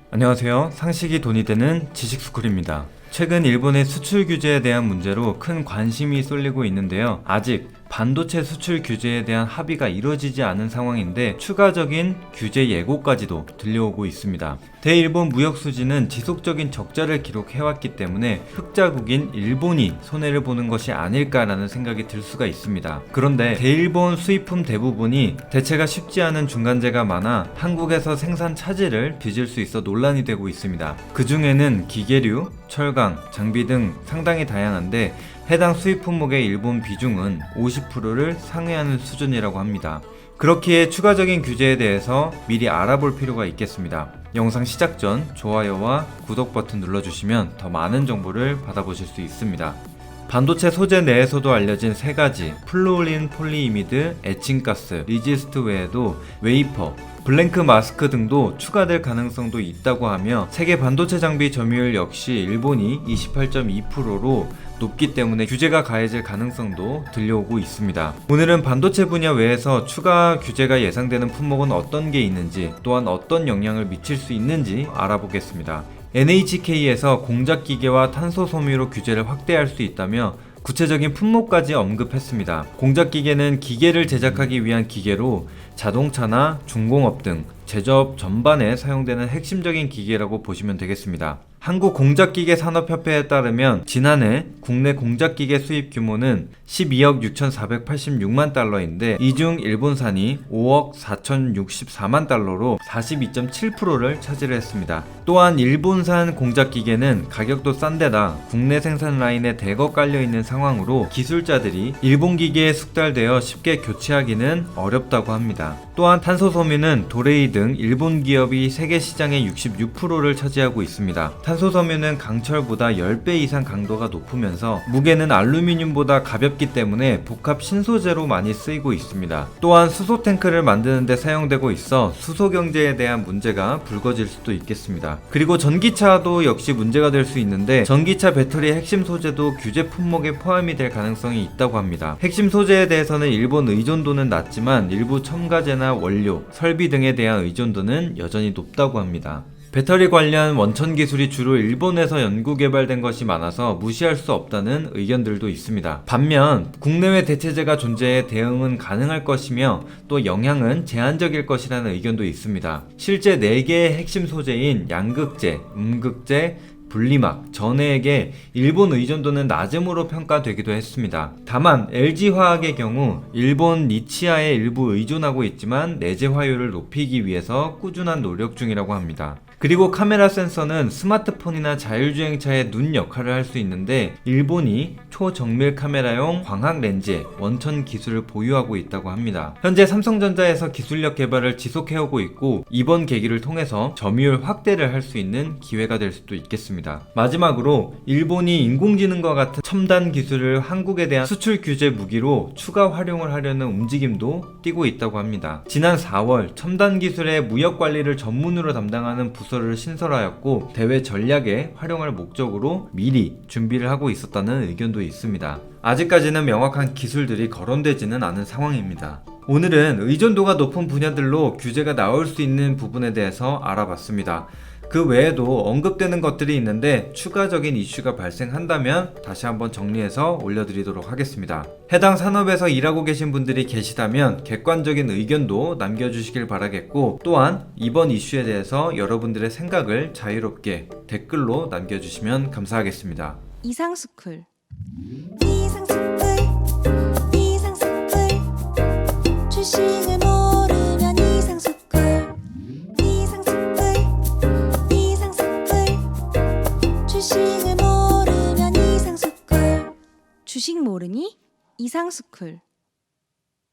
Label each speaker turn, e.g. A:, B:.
A: 안녕하세요. 상식이 돈이 되는 지식스쿨입니다. 최근 일본의 수출 규제에 대한 문제로 큰 관심이 쏠리고 있는데요. 아직 반도체 수출 규제에 대한 합의가 이뤄지지 않은 상황인데 추가적인 규제 예고까지도 들려오고 있습니다. 대일본 무역 수지는 지속적인 적자를 기록해왔기 때문에 흑자국인 일본이 손해를 보는 것이 아닐까라는 생각이 들 수가 있습니다. 그런데 대일본 수입품 대부분이 대체가 쉽지 않은 중간재가 많아 한국에서 생산 차질을 빚을 수 있어 논란이 되고 있습니다. 그 중에는 기계류, 철강, 장비 등 상당히 다양한데 해당 수입 품목의 일본 비중은 50%를 상회하는 수준이라고 합니다. 그렇기에 추가적인 규제에 대해서 미리 알아볼 필요가 있겠습니다. 영상 시작 전 좋아요와 구독 버튼 눌러주시면 더 많은 정보를 받아보실 수 있습니다. 반도체 소재 내에서도 알려진 3가지 플루오린 폴리이미드, 에칭가스, 리지스트 외에도 웨이퍼, 블랭크 마스크 등도 추가될 가능성도 있다고 하며 세계 반도체 장비 점유율 역시 일본이 28.2%로 높기 때문에 규제가 가해질 가능성도 들려오고 있습니다. 오늘은 반도체 분야 외에서 추가 규제가 예상되는 품목은 어떤 게 있는지, 또한 어떤 영향을 미칠 수 있는지 알아보겠습니다. NHK에서 공작기계와 탄소섬유로 규제를 확대할 수 있다며 구체적인 품목까지 언급했습니다. 공작기계는 기계를 제작하기 위한 기계로 자동차나 중공업 등 제조업 전반에 사용되는 핵심적인 기계라고 보시면 되겠습니다. 한국공작기계산업협회에 따르면 지난해 국내 공작기계 수입 규모는 12억 6,486만 달러인데 이 중 일본산이 5억 4,064만 달러로 42.7%를 차지했습니다. 또한 일본산 공작기계는 가격도 싼데다 국내 생산 라인에 대거 깔려있는 상황으로 기술자들이 일본 기계에 숙달되어 쉽게 교체하기는 어렵다고 합니다. 또한 탄소섬유는 도레이 등 일본 기업이 세계 시장의 66%를 차지하고 있습니다. 탄소섬유는 강철보다 10배 이상 강도가 높으면서 무게는 알루미늄보다 가볍기 때문에 복합 신소재로 많이 쓰이고 있습니다. 또한 수소 탱크를 만드는 데 사용되고 있어 수소 경제에 대한 문제가 불거질 수도 있겠습니다. 그리고 전기차도 역시 문제가 될 수 있는데 전기차 배터리의 핵심 소재도 규제 품목에 포함이 될 가능성이 있다고 합니다. 핵심 소재에 대해서는 일본 의존도는 낮지만 일부 첨가제나 원료, 설비 등에 대한 의존도는 여전히 높다고 합니다. 배터리 관련 원천 기술이 주로 일본에서 연구 개발된 것이 많아서 무시할 수 없다는 의견들도 있습니다. 반면 국내외 대체제가 존재해 대응은 가능할 것이며 또 영향은 제한적일 것이라는 의견도 있습니다. 실제 4개의 핵심 소재인 양극재, 음극재, 분리막, 전해액의 일본 의존도는 낮음으로 평가되기도 했습니다. 다만 LG화학의 경우 일본 니치아에 일부 의존하고 있지만 내재 화율을 높이기 위해서 꾸준한 노력 중이라고 합니다. 그리고 카메라 센서는 스마트폰이나 자율주행차의 눈 역할을 할 수 있는데 일본이 초정밀 카메라용 광학 렌즈의 원천 기술을 보유하고 있다고 합니다. 현재 삼성전자에서 기술력 개발을 지속해오고 있고 이번 계기를 통해서 점유율 확대를 할 수 있는 기회가 될 수도 있겠습니다. 마지막으로 일본이 인공지능과 같은 첨단 기술을 한국에 대한 수출 규제 무기로 추가 활용을 하려는 움직임도 띄고 있다고 합니다. 지난 4월 첨단 기술의 무역 관리를 전문으로 담당하는 부서를 신설하였고 대외 전략에 활용할 목적으로 미리 준비를 하고 있었다는 의견도 있습니다. 아직까지는 명확한 기술들이 거론되지는 않은 상황입니다. 오늘은 의존도가 높은 분야들로 규제가 나올 수 있는 부분에 대해서 알아봤습니다. 그 외에도 언급되는 것들이 있는데 추가적인 이슈가 발생한다면 다시 한번 정리해서 올려드리도록 하겠습니다. 해당 산업에서 일하고 계신 분들이 계시다면 객관적인 의견도 남겨주시길 바라겠고 또한 이번 이슈에 대해서 여러분들의 생각을 자유롭게 댓글로 남겨주시면 감사하겠습니다.
B: 이상스쿨 주식을 모르면 이상스쿨 주식을 모르면 이상스쿨 주식 모르니 이상스쿨